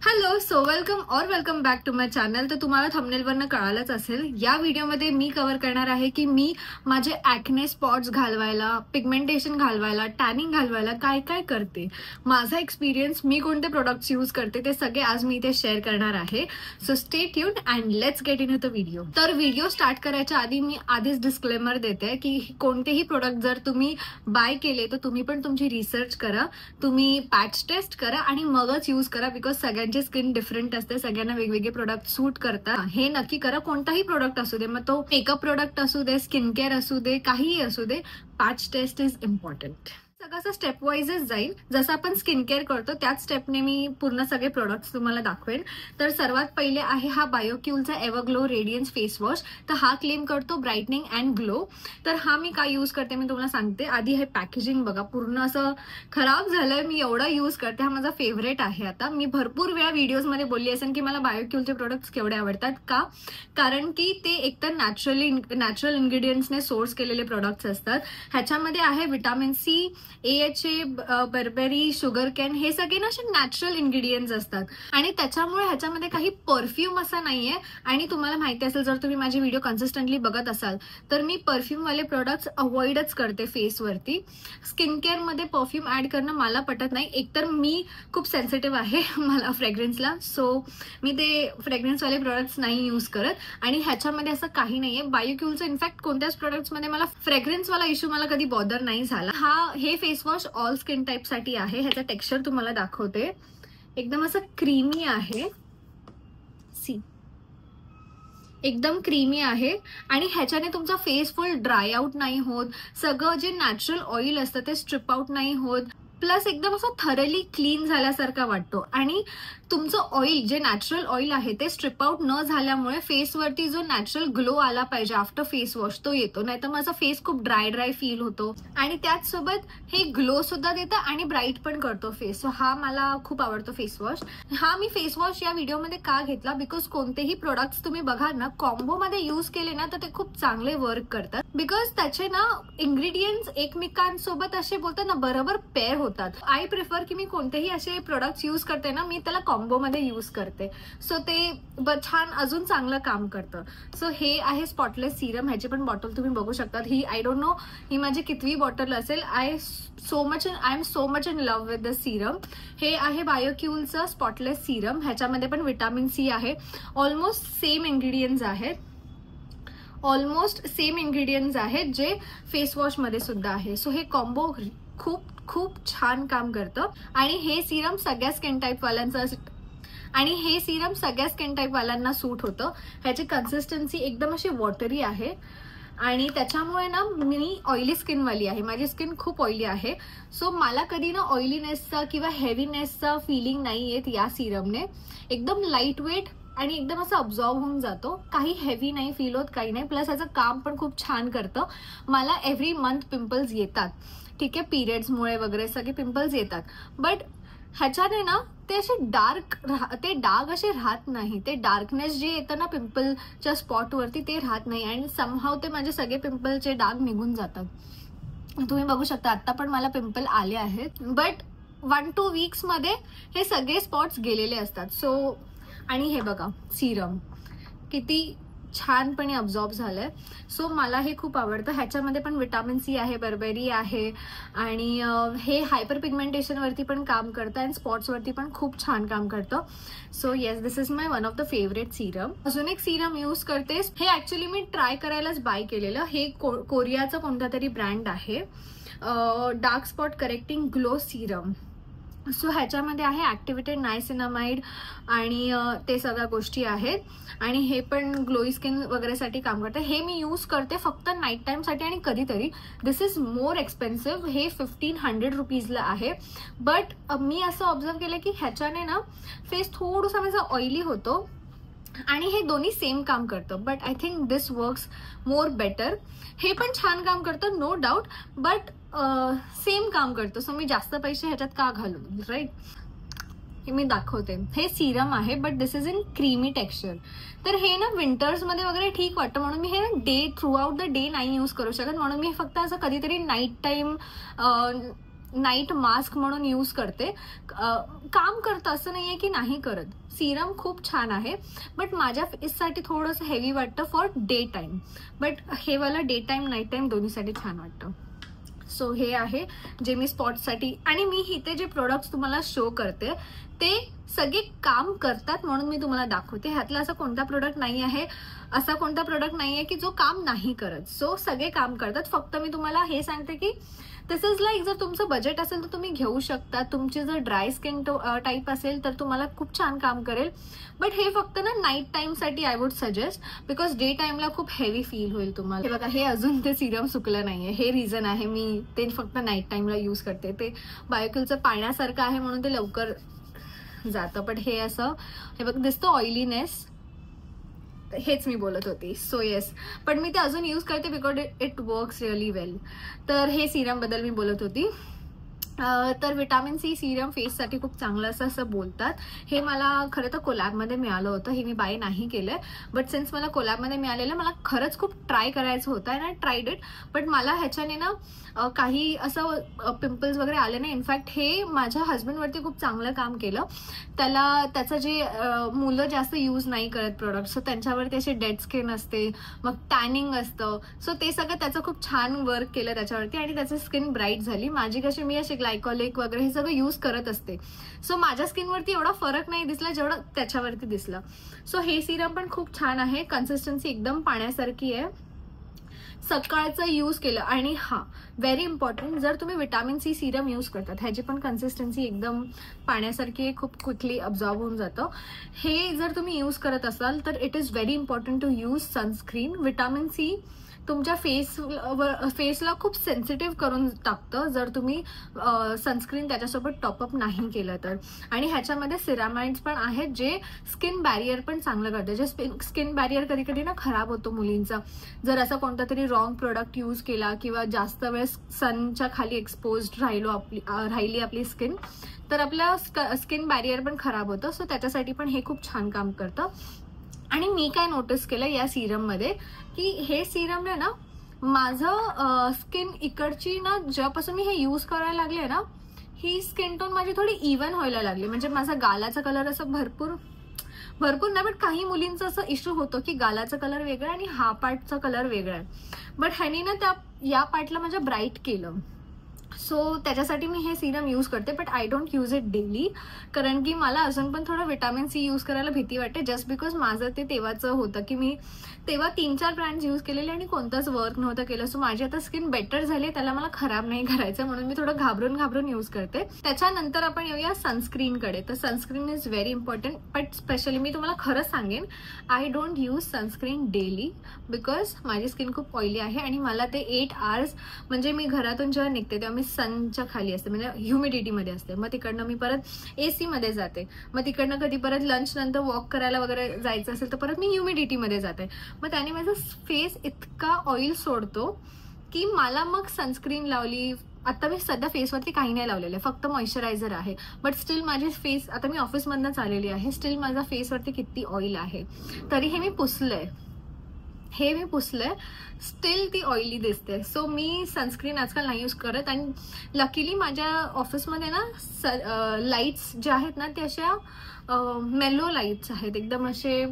Hello so welcome back to my channel. तर तुम्हाला थंबनेलवरनं कळालंच असेल, या व्हिडिओमध्ये मी कव्हर करणार आहे की मी माझे ॲक्ने स्पॉट्स घालवायला, पिगमेंटेशन घालवायला, टॅनिंग घालवायला काय काय करते, माझा एक्सपिरियन्स, मी कोणते प्रोडक्ट्स यूज करते ते सगळे आज मी इथे शेअर करणार आहे। So stay tuned and let's get in the video. तर व्हिडिओ स्टार्ट करायच्या आधी मी आधीच डिस्क्लेमर देते की कोणतेही प्रोडक्ट जर तुम्ही बाय केले तर तुम्ही पण तुमची रिसर्च करा, तुम्ही पॅच टेस्ट करा आणि मगच यूज करा, बिकॉज सगळ्यांची स्किन डिफरंट असते, सगळ्यांना वेगवेगळे प्रोडक्ट सूट करतात। हे नक्की करा, कोणताही प्रोडक्ट असू दे, मग तो मेकअप प्रोडक्ट असू दे, स्किन केअर असू दे, काहीही असू दे, पॅच टेस्ट इज इम्पॉर्टंट। सगळं स्टेप वाईजच जाईल, जसं आपण स्किन केअर करतो त्याच स्टेपने मी पूर्ण सगळे प्रोडक्ट्स तुम्हाला दाखवेन। तर सर्वात पहिले आहे हा बायोक्यूलचा एव्हरग्लो रेडियन्स फेस वॉश। तर हा क्लेम करतो ब्राईटनिंग अँड ग्लो। तर हा मी काय यूज करते मी तुम्हाला सांगते। आधी हे पॅकेजिंग बघा, पूर्ण असं खराब झालंय, मी एवढा यूज करते, हा माझा फेवरेट आहे। आता मी भरपूर वेळा व्हिडिओजमध्ये बोलली असेल की मला बायोक्यूलचे प्रोडक्ट्स केवढे आवडतात, का कारण की ते एकतर नॅचरल इन्ग्रेडियंट्सने सोर्स केलेले प्रोडक्ट्स असतात। ह्याच्यामध्ये आहे vitamin C, AHA, barberry, sugar cane, हे सगळे ना असे नॅचरल इन्ग्रेडियंट्स असतात आणि त्याच्यामुळे ह्याच्यामध्ये काही परफ्यूम असा नाहीये। आणि तुम्हाला माहिती असेल, जर तुम्ही माझे व्हिडिओ कन्सिस्टंटली बघत असाल तर मी परफ्यूमवाले प्रोडक्ट्स अवॉइडच करते फेसवरती। स्किन केअरमध्ये परफ्यूम ऍड करणं मला पटत नाही, एकतर मी खूप सेन्सिटिव्ह आहे मला फ्रेग्रन्सला, सो मी ते फ्रेग्रन्सवाले प्रोडक्ट्स नाही यूज करत। आणि ह्याच्यामध्ये असं काही नाहीये बायोक्यूलचं, इनफॅक्ट कोणत्याच प्रोडक्ट्समध्ये मला फ्रेग्रन्सवाला इश्यू मला कधी बॉदर नाही झाला। हे face wash all skin type साठी आहे। ह्याचा टेक्स्चर तुम्हाला दाखवते, एकदम असं क्रीमी आहे, सी एकदम क्रीमी आहे आणि ह्याच्याने तुमचा फेस फुल ड्राय आउट नाही होत, सगळं जे नॅचरल ऑइल असतं ते स्ट्रिप आउट नाही होत, प्लस एकदम असं थरली क्लीन झाल्यासारखा वाटतो। आणि तुमचं ऑइल, जे नॅचरल ऑइल आहे ते स्ट्रिप आउट न झाल्यामुळे फेसवरती जो नॅचरल ग्लो आला पाहिजे आफ्टर फेस वॉश तो येतो, नाही तर माझा फेस खूप ड्राय फील होतो। आणि त्याचसोबत हे ग्लो सुद्धा देतं आणि ब्राईट पण करतो फेस। सो हा मला खूप आवडतो फेस वॉश। हा मी फेस वॉश या व्हिडिओमध्ये का घेतला, बिकॉज कोणतेही प्रोडक्ट्स तुम्ही बघा ना कॉम्बो मध्ये यूज केले ना तर ते खूप चांगले वर्क करतात, बिकॉज त्याचे ना इन्ग्रेडियंट्स एकमेकांसोबत असे बोलतात ना बरोबर पेअर होतात। आय प्रिफर की मी कोणतेही असे प्रोडक्ट्स यूज करते ना मी त्याला कॉम्बो मध्ये यूज करते, सो ते छान अजून चांगलं काम करतं। सो हे आहे स्पॉटलेस सिरम, ह्याची पण बॉटल तुम्ही बघू शकता। ही आय डोंट नो ही माझी कितवी बॉटल असेल। I am so much in love with the Serum. हे आहे बायोक्यूलचं स्पॉटलेस सिरम, ह्याच्यामध्ये पण विटामिन सी आहे, ऑलमोस्ट सेम इंग्रेडियंट्स आहेत जे फेस वॉश मध्ये सुद्धा आहे। सो हे कॉम्बो खूप छान काम करतं आणि हे सिरम सगळ्या स्किन टाईप वाल्यांना सूट होतं। ह्याची कन्सिस्टन्सी एकदम अशी वॉटरी आहे आणि त्याच्यामुळे ना मी ऑइली स्किनवाली आहे, माझी स्किन खूप ऑइली आहे, सो मला कधी ना ऑइलीनेसचा किंवा हेवीनेसचा फिलिंग नाही येत या सिरमने। एकदम लाईट वेट आणि एकदम असं अब्झॉर्ब होऊन जातो, काही हेवी नाही फील होत, काही नाही, प्लस ह्याचं काम पण खूप छान करतं। मला एव्हरी मंथ पिंपल्स येतात, ठीक आहे, पिरियड्समुळे वगैरे सगळे पिंपल्स येतात, बट ह्याच्याने ना ते असे डाग असे राहत नाही, ते डार्कनेस जे येतं ना पिंपलच्या स्पॉटवरती ते राहत नाही आणि समहाव ते माझे सगळे पिंपलचे डाग निघून जातात। तुम्ही बघू शकता आता पण मला पिंपल आले आहेत, बट 1-2 weeks मध्ये हे सगळे स्पॉट्स गेलेले असतात। सो आणि हे बघा सिरम किती छानपणे अब्झॉर्ब झालंय, सो मला हे खूप आवडतं। ह्याच्यामध्ये पण विटामिन सी आहे, बर्बेरी आहे आणि हे हायपर पिगमेंटेशन वरती पण काम करतं आणि स्पॉट्स वरती पण खूप छान काम करतं। So yes, this is my one of the favourite Serum. अजून एक सिरम यूज करते, हे ऍक्च्युली मी ट्राय करायलाच बाय केलेलं, हे कोरियाचा कोणता तरी ब्रँड आहे, dark spot correcting glow Serum. So ह्याच्यामध्ये आहे ऍक्टिव्हेटेड नायसिनामाइड आणि ते सगळ्या गोष्टी आहेत आणि हे पण ग्लोई स्किन वगैरेसाठी काम करते। हे मी यूज करते फक्त नाईट टाईमसाठी आणि कधीतरी। दिस इज मोर एक्सपेन्सिव्ह, हे 1500 रुपीजला आहे, बट मी असं ऑब्झर्व केलं की ह्याच्याने ना फेस थोडंसं माझा ऑइली होतो आणि हे दोन्ही सेम काम करतं, but I think this works more better. हे पण छान काम करतं नो डाऊट, बट सेम काम करतो, सो मी जास्त पैसे ह्याच्यात का घालू, राईट। हे मी दाखवते, हे सिरम आहे but this is in creamy texture. तर हे ना विंटर्समध्ये वगैरे ठीक वाटतं, म्हणून मी हे थ्रू आउट द डे नाही यूज करू शकत, म्हणून मी फक्त असं कधीतरी नाईट टाईम नाईट मास्क म्हणून यूज करते. काम करतं असं नाही आहे की नाही करत. सिरम खूप छान आहे, बट माझ्या फेससाठी थोडंसं हेवी वाटतं फॉर डे टाईम. बट हे वाला डे टाईम नाईट टाईम दोन्हीसाठी छान वाटतं. सो हे आहे जे मी स्पॉटसाठी. आणि मी इथे जे प्रोडक्ट्स तुम्हाला शो करते ते सगळे काम करतात म्हणून मी तुम्हाला दाखवते. ह्यातला असा कोणता प्रोडक्ट नाही आहे की जो काम नाही करत. सो सगळे काम करतात. फक्त मी तुम्हाला हे सांगते की दिस इज लाईक, जर तुमचं बजेट असेल तर तुम्ही घेऊ शकता. तुमची जर ड्राय स्किन टाईप असेल तर तुम्हाला खूप छान काम करेल. बट हे फक्त ना नाईट टाईमसाठी I would suggest, because day टाईमला खूप हेवी फील होईल तुम्हाला. हे बघा, हे अजून ते सिरम सुकलं नाहीये. हे रिझन आहे मी ते फक्त नाईट टाईमला यूज करते. ते बायोकिलचं पाण्यासारखं आहे म्हणून ते लवकर जातं. पण हे असं, हे बघ दिसतं ऑइलीनेस, हेच मी बोलत होती. सो येस, पण मी ते अजून यूज करते बिकॉज इट वर्क्स रिअली वेल. तर हे सिरम बद्दल मी बोलत होती. तर विटॅमिन सी सिरम फेससाठी खूप चांगलं असं बोलतात. हे मला खरं तर कोलॅबमध्ये मिळालं होतं. हे मी बाय नाही केलंय, बट सिन्स मला कोलॅबमध्ये मिळालेलं, मला खरंच खूप ट्राय करायचं होतं and I tried it. But मला ह्याच्याने ना काही असं पिंपल्स वगैरे आले नाही. इनफॅक्ट हे माझ्या हस्बंडवरती खूप चांगलं काम केलं. त्याचं जे मुलं जास्त यूज नाही करत प्रोडक्ट, सो त्यांच्यावरती अशी डेड स्किन असते, मग टॅनिंग असतं. सो ते सगळं त्याचं खूप छान वर्क केलं त्याच्यावरती आणि त्याची स्किन ब्राईट झाली. माझी कशी, मी अशी ग्लायकॉलिक वगैरे हे सगळं यूज करत असते. सो माझ्या स्किनवरती एवढा फरक नाही दिसला जेवढा त्याच्यावरती दिसला. सो हे सिरम पण खूप छान आहे. कन्सिस्टन्सी एकदम पाण्यासारखी आहे. सकाळचं यूज केलं. आणि हा व्हेरी इम्पॉर्टंट, जर तुम्ही विटॅमिन सी सिरम यूज करतात, ह्याची पण कन्सिस्टन्सी एकदम पाण्यासारखी आहे, खूप क्विकली अब्झॉर्ब होऊन जातं. हे जर तुम्ही यूज करत असाल तर it is very important to use sunscreen. Vitamin C तुमच्या फेसला खूप सेन्सिटिव्ह करून टाकतं जर तुम्ही सनस्क्रीन त्याच्यासोबत टॉपअप नाही केलं तर. आणि ह्याच्यामध्ये सिरामाइड्स पण आहेत जे स्किन बॅरियर पण चांगलं करते. जे स्किन बॅरियर कधी कधी ना खराब होतो मुलींचा, जर असा कोणता तरी रॉंग प्रोडक्ट यूज केला किंवा जास्त वेळ सनच्या खाली एक्सपोज्ड राहिली आपली स्किन, तर आपल्या स्किन बॅरियर पण खराब होतं. सो त्याच्यासाठी पण हे खूप छान काम करतं. आणि मी काय नोटीस केलं या सिरममध्ये की हे सिरम आहे ना, माझं स्किन इकडची ना, जेव्हापासून मी हे यूज करायला लागले ना, ही स्किन टोन माझी थोडी इव्हन व्हायला लागली. म्हणजे माझा गालाचा कलर असं भरपूर नाही, बट काही मुलींचा असं इश्यू होतो की गालाचा कलर वेगळा आणि हा पार्टचा कलर वेगळा आहे. बट ह्यानी ना या पार्टला माझ्या ब्राईट केलं. सो त्याच्यासाठी मी हे सिरम यूज करते. But I don't use it daily, कारण की मला अजून पण थोडं विटॅमिन सी यूज करायला भीती वाटते. जस्ट बिकॉज माझं ते तेव्हाचं होतं की मी तेव्हा 3-4 ब्रँड्स यूज केलेले आणि कोणतंच वर्क नव्हतं केलं. सो माझी आता स्किन बेटर झाली, त्याला मला खराब नाही करायचं म्हणून मी थोडं घाबरून यूज करते. त्याच्यानंतर आपण येऊया सनस्क्रीनकडे. तर sunscreen is very important. But specially मी तुम्हाला खरंच सांगेन, I don't use sunscreen daily because माझी स्किन खूप ऑइली आहे आणि मला ते 8 आवर्स, म्हणजे मी घरातून जेव्हा निघते तेव्हा मी सनच्या खाली असते, म्हणजे ह्युमिडिटीमध्ये असते. मग तिकडनं मी परत AC मध्ये जाते. मग तिकडनं कधी परत लंच नंतर वॉक करायला वगैरे जायचं असेल तर परत मी ह्युमिडिटीमध्ये जाते. मग त्याने माझा फेस इतका ऑइल सोडतो की मला मग सनस्क्रीन लावली. आता मी सध्या फेसवरती काही नाही लावलेलं आहे, फक्त मॉइश्चरायझर आहे. बट स्टील माझी फेस, आता मी ऑफिसमधनंच आलेली आहे, स्टील माझा फेसवरती किती ऑइल आहे तरी हे मी पुसलंय, स्टील ती ऑइली दिसते. सो मी सनस्क्रीन आजकाल नाही यूज करत. आणि लकीली माझ्या ऑफिसमध्ये ना लाईट्स जे आहेत ना ते अशा मेलो लाईट्स आहेत, एकदम असे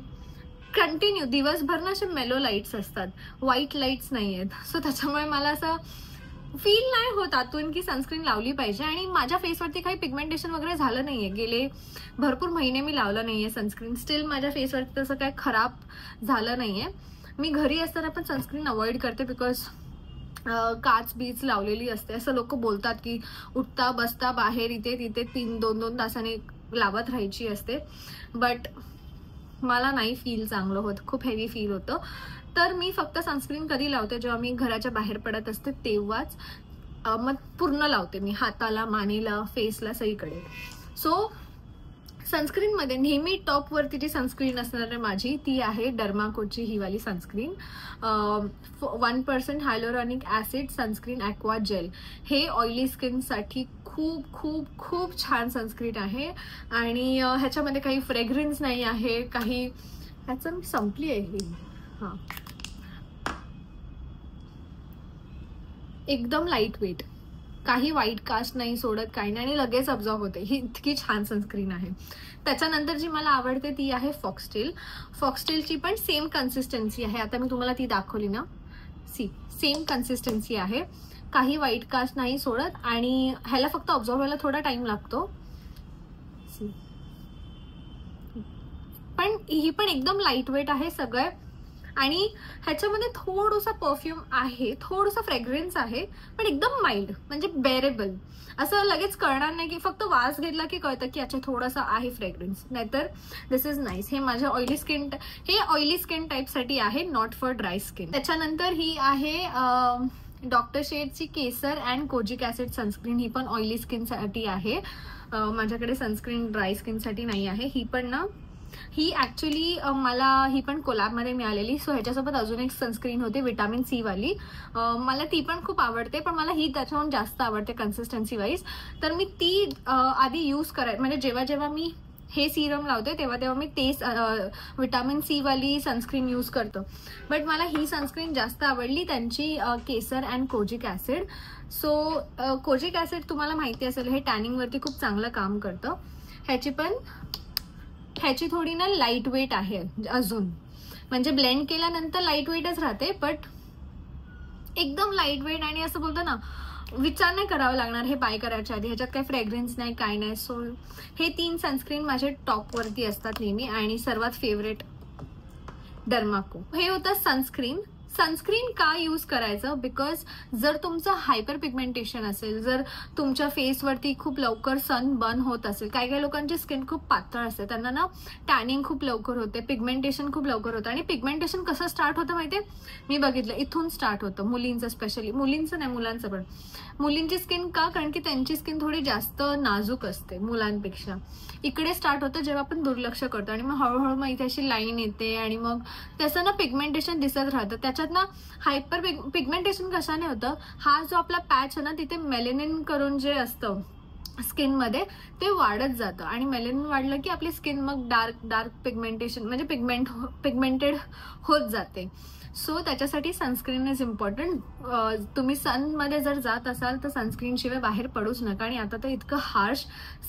कंटिन्यू दिवसभर ना असे मेलो लाईट्स असतात, व्हाईट लाईट्स नाही आहेत. सो त्याच्यामुळे मला असं फील नाही होत आतून की सनस्क्रीन लावली पाहिजे. आणि माझ्या फेसवरती काही पिगमेंटेशन वगैरे झालं नाहीये, गेले भरपूर महिने मी लावलं नाहीये सनस्क्रीन. स्टील माझ्या फेसवरती तसं काही खराब झालं नाहीये. मी घरी असताना पण सनस्क्रीन अवॉइड करते बिकॉज काच बीच लावलेली असते. असं लोक बोलतात की उठता बसता बाहेर इथे तिथे 2-2 तासाने लावत राहायची असते. बट मला नाही फील चांगलं होत, खूप हेवी फील होतं. तर मी फक्त सनस्क्रीन कधी लावते, जेव्हा मी घराच्या बाहेर पडत असते तेव्हाच. मग पूर्ण लावते मी, हाताला, मानेला, फेसला, सगळीकडे. सो सनस्क्रीनमध्ये नेहमी टॉपवरती जी सनस्क्रीन असणार आहे माझी ती आहे डर्माकोची ही वाली sunscreen, 1% hyaluronic acid sunscreen aqua gel. हे ऑइली स्किनसाठी खूप खूप खूप छान सनस्क्रीन आहे. आणि ह्याच्यामध्ये काही फ्रेग्रन्स नाही आहे, काही ह्याचं मी संपली आहे ही. हां, एकदम लाईट वेट. काही व्हाईट कास्ट नाही सोडत, काही नाही, आणि लगेच ऑब्झर्व होते. ही इतकी छान सनस्क्रीन आहे. त्याच्यानंतर जी मला आवडते ती आहे फॉक्सटेल. फॉक्सटेलची पण सेम कन्सिस्टन्सी आहे. आता मी तुम्हाला ती दाखवली ना, सेम कन्सिस्टन्सी आहे, काही व्हाईट कास्ट नाही सोडत, आणि ह्याला फक्त ऑब्झर्व व्हायला थोडा टाइम लागतो. पण ही पण एकदम लाईट वेट आहे सगळं, आणि ह्याच्यामध्ये थोडासा परफ्यूम आहे, थोडासा फ्रेग्रन्स आहे, पण एकदम माइल्ड, म्हणजे बेरेबल. असं लगेच कळणार नाही की फक्त वास घेतला की कळतं की अच्छा थोडासा आहे फ्रेग्रन्स. नाहीतर दिस इज नाईस. हे माझ्या ऑइली स्किन टाईपसाठी आहे, नॉट फॉर ड्राय स्किन. त्याच्यानंतर ही आहे डॉक्टर शेडची kesar and kojic acid sunscreen. ही पण ऑइली स्किनसाठी आहे. माझ्याकडे सनस्क्रीन ड्राय स्किनसाठी नाही आहे. ही पण ना, ही ऍक्च्युली मला ही पण कोलॅबमध्ये मिळालेली. सो ह्याच्यासोबत अजून एक सनस्क्रीन होती विटामिन सी वाली. मला ती पण खूप आवडते, पण मला ही त्याच्याहून जास्त आवडते कन्सिस्टन्सी वाईज. तर मी ती आधी यूज म्हणजे जेव्हा मी हे सिरम लावते तेव्हा मी तेच विटामिन सी वाली सनस्क्रीन यूज करतो. बट मला ही सनस्क्रीन जास्त आवडली, त्यांची kesar and kojic acid. So kojic acid तुम्हाला माहिती असेल हे टॅनिंग वरती खूप चांगलं काम करतं. ह्याची थोडी ना लाईट वेट आहे अजून, म्हणजे ब्लेंड केल्यानंतर लाईट वेटच राहते, बट एकदम लाईट वेट, आणि असं बोलतो ना विचार नाही करावा लागणार हे बाय करायच्या आधी. ह्याच्यात काही फ्रेग्रन्स नाही, काय नाही. सो हे 3 सनस्क्रीन माझे टॉप वरती असतात नेहमी. आणि सर्वात फेवरेट डर्माको. हे होतं सनस्क्रीन. सनस्क्रीन का यूज करायचं? बिकॉज जर तुमचं हायपर पिगमेंटेशन असेल, जर तुमच्या फेसवरती खूप लवकर सन बर्न होत असेल, काही काही लोकांची स्किन खूप पातळ असते, त्यांना ना टॅनिंग खूप लवकर होते, पिगमेंटेशन खूप लवकर होतं. आणि पिगमेंटेशन कसं स्टार्ट होतं माहितीये? मी बघितलं इथून स्टार्ट होतं, मुलींचं स्पेशली. मुलींचं नाही, मुलांचं पण. मुलींची स्किन का? कारण की त्यांची स्किन थोडी जास्त नाजूक असते मुलांपेक्षा. इकडे स्टार्ट होतं जेव्हा आपण दुर्लक्ष करतो, आणि मग हळूहळू मग इथे अशी लाईन येते, आणि मग त्याचं ना पिगमेंटेशन दिसत राहतं. त्याच्यात ना हायपर पिगमेंटेशन कशाने होतं? हा जो आपला पॅच आहे ना, तिथे मेलेनिन करून जे असतं स्किन मध्ये ते वाढत जातं, आणि मेलेनिन वाढलं की आपली स्किन मग डार्क पिगमेंटेशन म्हणजे पिगमेंटेड होत जाते. सो त्याच्यासाठी सनस्क्रीन इज इम्पॉर्टंट. तुम्ही सनमध्ये जर जात असाल तर सनस्क्रीन शिवाय बाहेर पडूच नका. आणि आता तर इतकं हार्श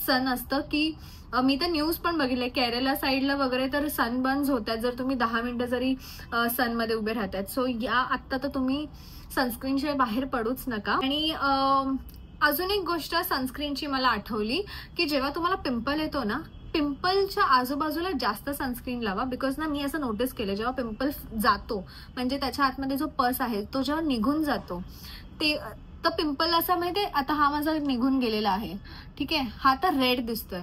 सन असतं की मी तर न्यूज पण बघितले, केरला साईडला वगैरे तर सनबर्न्स होत आहेत जर तुम्ही 10 मिनिटं जरी सनमध्ये उभे राहतात. सो आत्ता तर तुम्ही सनस्क्रीन शिवाय बाहेर पडूच नका. आणि अजून एक गोष्ट सनस्क्रीनची मला आठवली की जेव्हा तुम्हाला पिंपल येतो ना, पिंपलच्या आजूबाजूला जास्त सनस्क्रीन लावा. बिकॉज ना मी असं नोटीस केलं, जेव्हा पिंपल जातो म्हणजे त्याच्या आतमध्ये जो पस आहे तो जेव्हा निघून जातो तर पिंपल असा माहितीये, आता हा माझा निघून गेलेला आहे, ठीक आहे, हा तर रेड दिसतोय.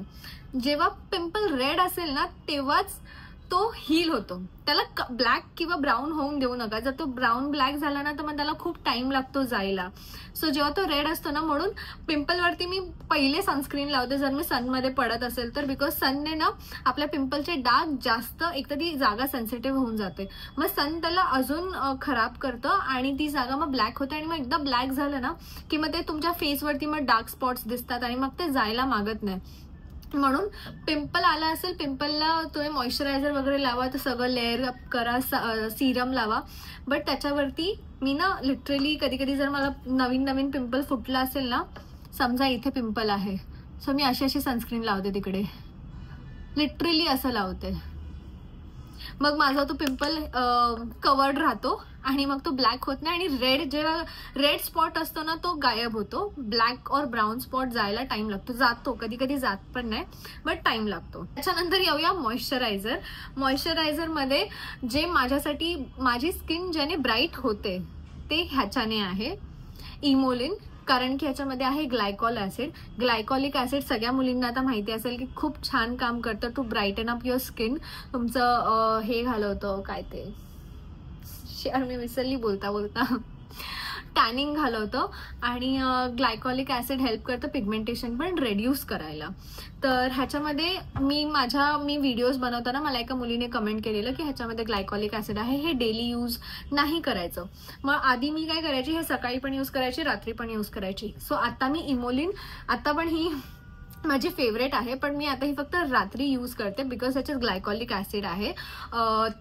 जेव्हा पिंपल रेड असेल ना तेव्हाच तो हील होतो. त्याला ब्लॅक किंवा ब्राऊन होऊन देऊ नका. जर तो ब्राऊन ब्लॅक झाला ना तर मग त्याला खूप टाइम लागतो जायला. सो जेव्हा तो रेड असतो ना, म्हणून पिंपलवरती मी पहिले सनस्क्रीन लावते जर मी सनमध्ये पडत असेल तर. बिकॉज सनने ना आपल्या पिंपलचे डाग जास्त, एक तर ती जागा सेन्सिटिव्ह होऊन जाते, मग सन त्याला अजून खराब करतं आणि ती जागा मग ब्लॅक होते. आणि मग एकदा ब्लॅक झालं ना की मग ते तुमच्या फेसवरती मग डार्क स्पॉट्स दिसतात आणि मग ते जायला मागत नाही. म्हणून पिंपल आला असेल, पिंपलला तुम्ही मॉइश्चरायझर वगैरे लावा, तर सगळं लेअर अप करा, सिरम लावा. बट त्याच्यावरती मी ना लिटरली कधी कधी जर मला नवीन पिंपल फुटला असेल ना, समजा इथे पिंपल आहे, सो मी अशी सनस्क्रीन लावते तिकडे, लिटरली असं लावते. मग माझा तो पिंपल कवर्ड राहतो आणि मग तो ब्लॅक होत नाही. आणि जेव्हा रेड स्पॉट असतो ना तो गायब होतो. ब्लॅक और ब्राऊन स्पॉट जायला टाइम लागतो, जातो कधी कधी, जात पण नाही, बट टाइम लागतो. त्याच्यानंतर येऊया मॉइश्चरायझर. मॉइश्चरायझरमध्ये जे माझ्यासाठी माझी स्किन ज्याने ब्राईट होते ते ह्याच्याने आहे इमोलिन. कारण की ह्याच्यामध्ये आहे ग्लायकॉल ऍसिड. ग्लायकॉलिक ऍसिड सगळ्या मुलींना आता माहिती असेल की खूप छान काम करतं टू ब्राईटन अप युअर स्किन. तुमचं हे घालवतं, काय ते मी विसरली बोलता टॅनिंग घालवतं. आणि ग्लायकॉलिक ऍसिड हेल्प करतं पिगमेंटेशन पण रेड्यूस करायला. तर ह्याच्यामध्ये मी व्हिडिओज बनवताना मला एका मुलीने कमेंट केलेलं की ह्याच्यामध्ये ग्लायकॉलिक ऍसिड आहे, हे डेली यूज नाही करायचं. मग आधी मी काय करायची, हे सकाळी पण यूज करायची, रात्री पण यूज करायची. सो आता मी इमोलिन, आता पण ही माझी फेवरेट आहे, पण मी आता ही फक्त रात्री यूज करते बिकॉज त्याच्यात ग्लायकॉलिक ॲसिड आहे.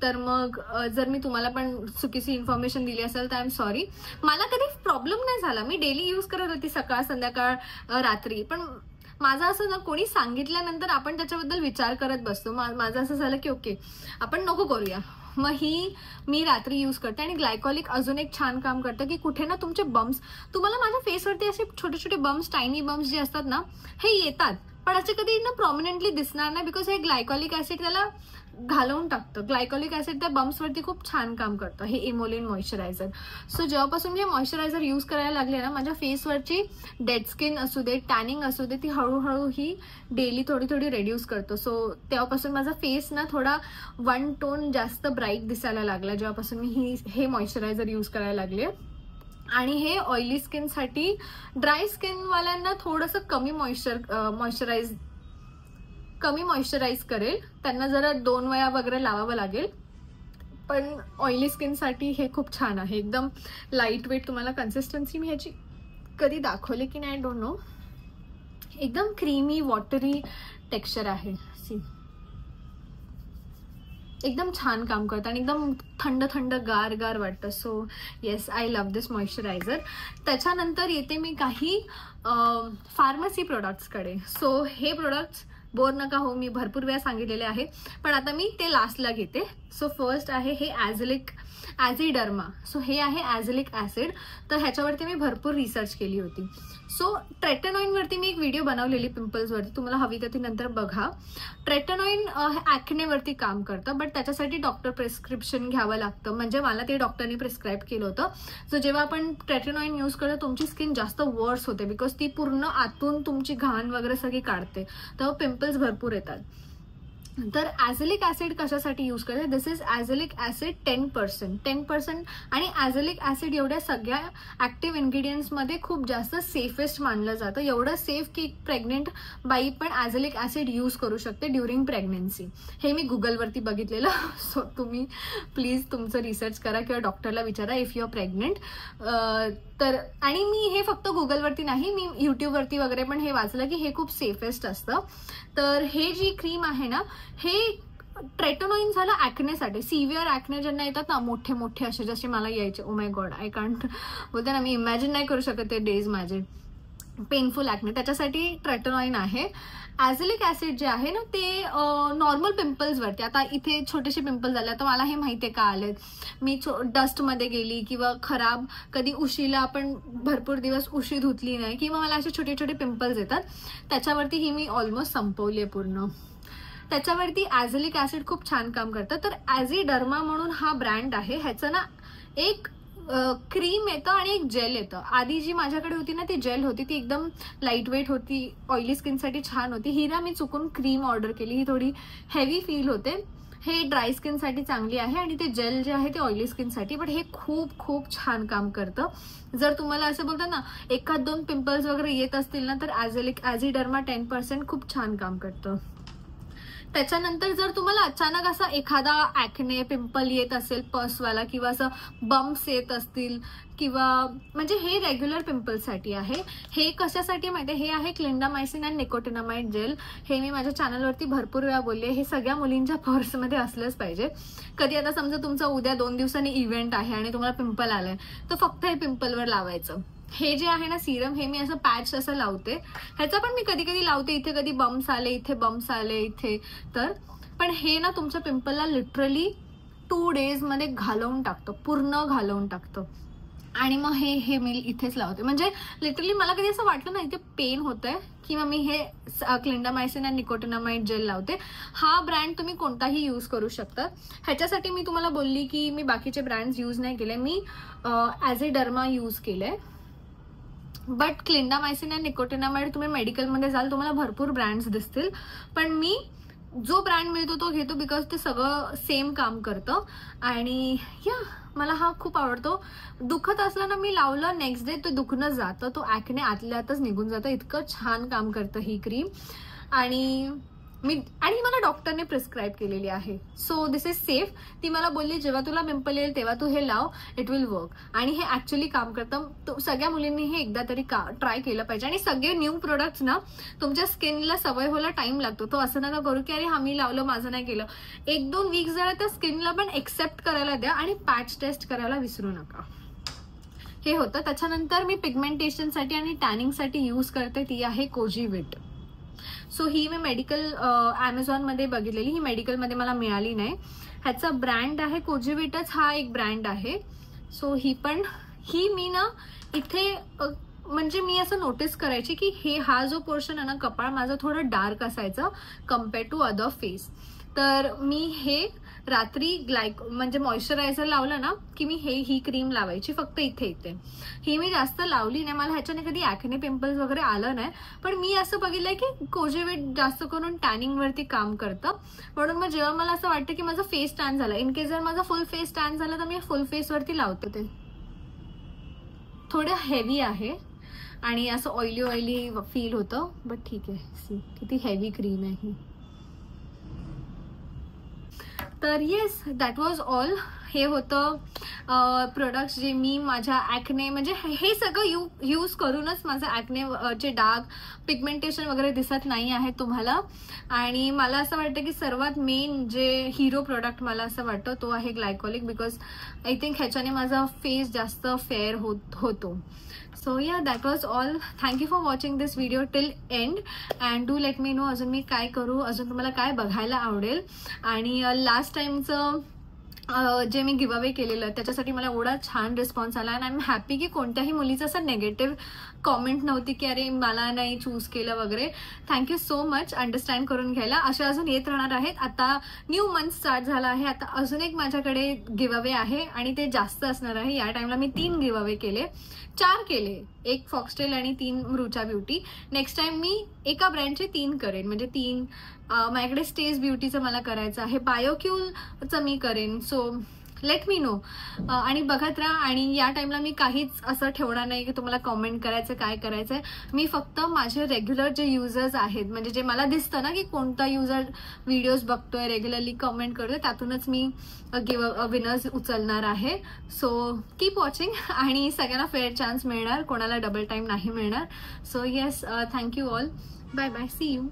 तर मग जर मी तुम्हाला पण चुकीची इन्फॉर्मेशन दिली असेल तर आय एम सॉरी. मला कधी प्रॉब्लेम नाही झाला, मी डेली यूज करत होती सकाळ संध्याकाळ रात्री. पण माझं असं ना, कोणी सांगितल्यानंतर आपण त्याच्याबद्दल विचार करत बसतो. माझं असं झालं की ओके आपण नको करूया, मग ही मी रात्री यूज करते. आणि ग्लायकॉलिक अजून एक छान काम करतं की कुठे ना तुमचे बम्स, तुम्हाला माझ्या फेसवरती असे छोटे छोटे बम्स, टायनी बम्स जे असतात ना, हे येतात पण असे कधी ना प्रॉमिनंटली दिसणार नाही बिकॉज हे ग्लायकॉलिक ॲसिड त्याला घालवून टाकतं. ग्लायकॉलिक ॲसिड त्या बम्सवरती खूप छान काम करतं हे इमोलिन मॉइश्चरायझर. सो जेव्हापासून मी मॉइश्चरायझर यूज करायला लागले ना, माझ्या फेसवरची डेड स्किन असू दे, टॅनिंग असू दे, ती हळूहळू ही डेली थोडी थोडी रेड्यूस करतो. सो तेव्हापासून माझा फेस ना थोडा 1 टोन जास्त ब्राईट दिसायला लागला जेव्हापासून मी हे मॉइश्चरायझर यूज करायला लागले. आणि हे ऑइली स्किनसाठी, ड्राय स्किनवाल्यांना थोडंसं कमी मॉइश्चराईज करेल, त्यांना जरा 2 वेळा वगैरे लावावं लागेल. पण ऑइली स्किनसाठी हे खूप छान आहे, एकदम लाईट वेट. तुम्हाला कन्सिस्टन्सी मी ह्याची कधी दाखवली की नाही डोंट नो. एकदम क्रीमी वॉटरी टेक्स्चर आहे. सी, एकदम छान काम करतं आणि एकदम थंड थंड गार गार वाटतं. So yes, I love this moisturiser. त्याच्यानंतर येते मी काही फार्मसी प्रोडक्ट्सकडे. सो हे प्रोडक्ट्स बोर नका हो, मी भरपूर वेळा सांगितलेले आहे, पण आता मी ते लास्टला घेते. सो फर्स्ट आहे हे ॲझिडर्मा. सो हे आहे ॲझिलिक ॲसिड. तर ह्याच्यावरती मी भरपूर रिसर्च केली होती. सो ट्रेटनॉइनवरती मी एक व्हिडिओ बनवलेली पिंपल्सवरती, तुम्हाला हवी तर ती नंतर बघा. ट्रेटनॉइन ॲक्नेवरती काम करतं, बट त्याच्यासाठी डॉक्टर प्रिस्क्रिप्शन घ्यावं लागतं. म्हणजे मला ते डॉक्टरने प्रिस्क्राईब केलं होतं. सो जेव्हा आपण ट्रेटनॉइन यूज करतो तुमची स्किन जास्त वर्स होते बिकॉज ती पूर्ण आतून तुमची घाण वगैरे सगळी काढते, तर पिंपल्स भरपूर येतात. तर ॲझिलिक ॲसिड कशासाठी यूज करते? दिस इज ॲझिलिक ॲसिड 10%. आणि ॲझिलिक ॲसिड एवढ्या सगळ्या ॲक्टिव्ह इन्ग्रेडियंट्समध्ये खूप जास्त सेफेस्ट मानलं जातं. एवढं सेफ की प्रेग्नेंट बाई पण ॲझिलिक ॲसिड यूज करू शकते ड्युरिंग प्रेग्नेन्सी. हे मी गुगलवरती बघितलेलं. सो तुम्ही प्लीज तुमचं रिसर्च करा किंवा डॉक्टरला विचारा इफ यू आर प्रेग्नेंट. तर आणि मी हे फक्त गुगलवरती नाही, मी यूट्यूबवरती वगैरे पण हे वाचलं की हे खूप सेफेस्ट असतं. तर हे जी क्रीम आहे ना, हे ट्रेटनॉइन झालं ॲक्नेसाठी. सिव्हिअर ॲक्ने ज्यांना येतात ना, मोठे मोठे असे जसे मला यायचे, oh my God, I can't, बोलते ना मी इमॅजिन नाही करू शकत ते डेज माझे, पेनफुल ॲक्ने, त्याच्यासाठी ट्रेटनॉइन आहे. ॲझिलिक ॲसिड जे आहे ना ते नॉर्मल पिंपल्सवरती, आता इथे छोटेसे पिंपल्स झाले, तर मला हे माहिती आहे का आलेत, मी डस्टमध्ये गेली किंवा खराब कधी उशीला आपण भरपूर दिवस उशी धुतली नाही किंवा मला असे छोटे छोटे पिंपल्स येतात, त्याच्यावरती ही मी ऑलमोस्ट संपवली आहे पूर्ण. त्याच्यावरती ॲझिलिक ॲसिड खूप छान काम करतं. तर ॲझिडर्मा म्हणून हा ब्रँड आहे. ह्याचं ना एक क्रीम येतं आणि एक जेल येतं. आधी जी माझ्याकडे होती ना ती जेल होती, ती एकदम लाईट वेट होती, ऑइली स्किनसाठी छान होती. ही ना मी चुकून क्रीम ऑर्डर केली, ही थोडी हेवी फील होते. हे ड्राय स्किनसाठी चांगली आहे आणि ते जेल जे आहे ते ऑइली स्किनसाठी, बट हे खूप खूप छान काम करतं. जर तुम्हाला असं बोलतात ना 1-2 पिंपल्स वगैरे येत असतील ना, तर ॲझिडर्मा 10% खूप छान काम करतं. त्याच्यानंतर जर तुम्हाला अचानक असा एखादा ॲक्ने पिंपल येत असेल पसवाला किंवा असं बम्प्स येत असतील किंवा म्हणजे हे रेग्युलर पिंपल्ससाठी आहे. हे कशासाठी माहिती आहे? हे आहे क्लिंडामायसिन आणि निकोटिनामाइड जेल. हे मी माझ्या चॅनलवरती भरपूर वेळा बोलले, हे सगळ्या मुलींच्या पर्समध्ये असलंच पाहिजे. कधी आता समजा तुमचा उद्या 2 दिवसांनी इव्हेंट आहे आणि तुम्हाला पिंपल आलाय, तर फक्त हे पिंपलवर लावायचं. हे जे आहे ना सिरम, हे मी असं पॅच असं लावते. ह्याचा पण मी कधी कधी लावते, इथे कधी बम्प्स आले, इथे बम्प्स आले, इथे तर. पण हे ना तुमच्या पिंपलला लिटरली 2 डेजमध्ये घालवून टाकतं, पूर्ण घालवून टाकतं. आणि मग हे मी इथेच लावते. म्हणजे लिटरली मला कधी असं वाटलं नाही इथे पेन होतंय किंवा मी हे क्लिंडामायसिन आणि निकोटिनामाइड जेल लावते. हा ब्रँड तुम्ही कोणताही यूज करू शकता. ह्याच्यासाठी मी तुम्हाला बोलली की मी बाकीचे ब्रँड्स यूज नाही केले, मी ॲझिडर्मा यूज केलंय. बट क्लिंडामायसिन आणि निकोटिनामाइड तुम्ही मेडिकलमध्ये जाल तुम्हाला भरपूर ब्रँड्स दिसतील, पण मी जो ब्रँड मिळतो तो घेतो बिकॉज ते सगळं सेम काम करतं. आणि या मला हा खूप आवडतो. दुखत असलं ना मी लावलं, नेक्स्ट डे तो दुखणं जातं, तो ॲक्ने आतल्या आतच निघून जातं. इतकं छान काम करतं ही क्रीम. आणि आणि मला डॉक्टरने प्रिस्क्राईब केलेली आहे. So this is safe. ती मला बोलली जेव्हा तुला पिंपल येईल तेव्हा तू हे लाव, इट विल वर्क. आणि हे ऍक्च्युली काम करतं. सगळ्या मुलींनी हे एकदा तरी ट्राय केलं पाहिजे. आणि सगळे न्यू प्रोडक्ट्स ना तुमच्या स्किनला सवय व्हायला टाइम लागतो. तो असं नका करू की अरे हा मी लावलं माझं नाही केलं. 1-2 वीक्स जरा त्या स्किनला पण एक्सेप्ट करायला द्या आणि पॅच टेस्ट करायला विसरू नका. हे होतं. त्याच्यानंतर मी पिगमेंटेशनसाठी आणि टॅनिंगसाठी यूज करते ती आहे कोजीविट. सो ही मी मेडिकल ॲमेझॉनमध्ये बघितलेली. ही मेडिकलमध्ये मला मिळाली नाही. ह्याचा ब्रँड आहे कोजीविटच, हा एक ब्रँड आहे. सो ही मी ना इथे म्हणजे मी असं नोटीस करायची की हा जो पोर्शन आहे ना कपाळ माझं थोडं डार्क असायचं कम्पेअर टू अदर फेस. तर मी हे रात्री म्हणजे मॉइश्चरायझर लावलं ना की मी ही क्रीम लावायची फक्त इथे. ही मी जास्त लावली नाही. मला ह्याच्याने कधी ॲक्ने पिंपल्स वगैरे आलं नाही. पण मी असं बघितलंय की कोजीविट जास्त करून टॅनिंग वरती काम करतं. म्हणून मग जेव्हा मला असं वाटतं की माझा फेस टॅन झाला, इन केस जर माझा फुल फेस टॅन झाला तर मी फुल फेस वरती लावते. ते थोडं हेवी आहे आणि असं ऑइली फील होतं. बट ठीक आहे. सी किती हेवी क्रीम आहे ही. तर येस, दॅट वॉज ऑल. हे होतं प्रोडक्ट्स जे मी माझ्या ॲक्ने म्हणजे हे सगळं यूज करूनच माझं ॲक्ने चे डाग पिगमेंटेशन वगैरे दिसत नाही आहे तुम्हाला. आणि मला असं वाटतं की सर्वात मेन जे हिरो प्रोडक्ट मला असं वाटतं तो आहे ग्लायकोलिक. बिकॉज आय थिंक ह्याच्याने माझा फेस जास्त फेअर होतो. सो या, that was all. Thank you for watching this video till end. And do let me know अजून मी काय करू, अजून तुम्हाला काय बघायला आवडेल. आणि लास्ट टाइमचं जे मी गिव्ह अवे केलेलं त्याच्यासाठी मला एवढा छान रिस्पॉन्स आला. आणि आय एम हॅपी की कोणत्याही मुलीचं असं नेगेटिव्ह कॉमेंट नव्हती की अरे मला नाही चूज केलं वगैरे. थँक्यू सो मच अंडरस्टँड करून घ्यायला. अशा अजून येत राहणार आहेत. आता न्यू मंथ स्टार्ट झाला आहे. आता अजून एक माझ्याकडे गिव्ह अवे आहे आणि ते जास्त असणार आहे. या टाइमला मी 3 गिव्ह अवे केले, 4 केले, 1 फॉक्सटेल आणि 3 मृचा ब्युटी. नेक्स्ट टाइम मी एका ब्रँडचे 3 करेन. म्हणजे 3 माझ्याकडे स्टेज ब्युटीचं मला करायचं आहे, बायोक्यूलचं मी करेन. सो लेट मी नो आणि बघत राहा. आणि या टाइमला मी काहीच असं ठेवणार नाही की तुम्हाला कॉमेंट करायचं काय करायचं आहे. मी फक्त माझे रेग्युलर जे युजर्स आहेत म्हणजे जे मला दिसतं ना की कोणता युजर व्हिडिओज बघतोय रेग्युलरली कमेंट करतोय त्यातूनच मी विनर्स उचलणार आहे. सो कीप वॉचिंग आणि सगळ्यांना फेअर चान्स मिळणार, कोणाला डबल टाइम नाही मिळणार. So yes, thank you all. Bye bye, see you.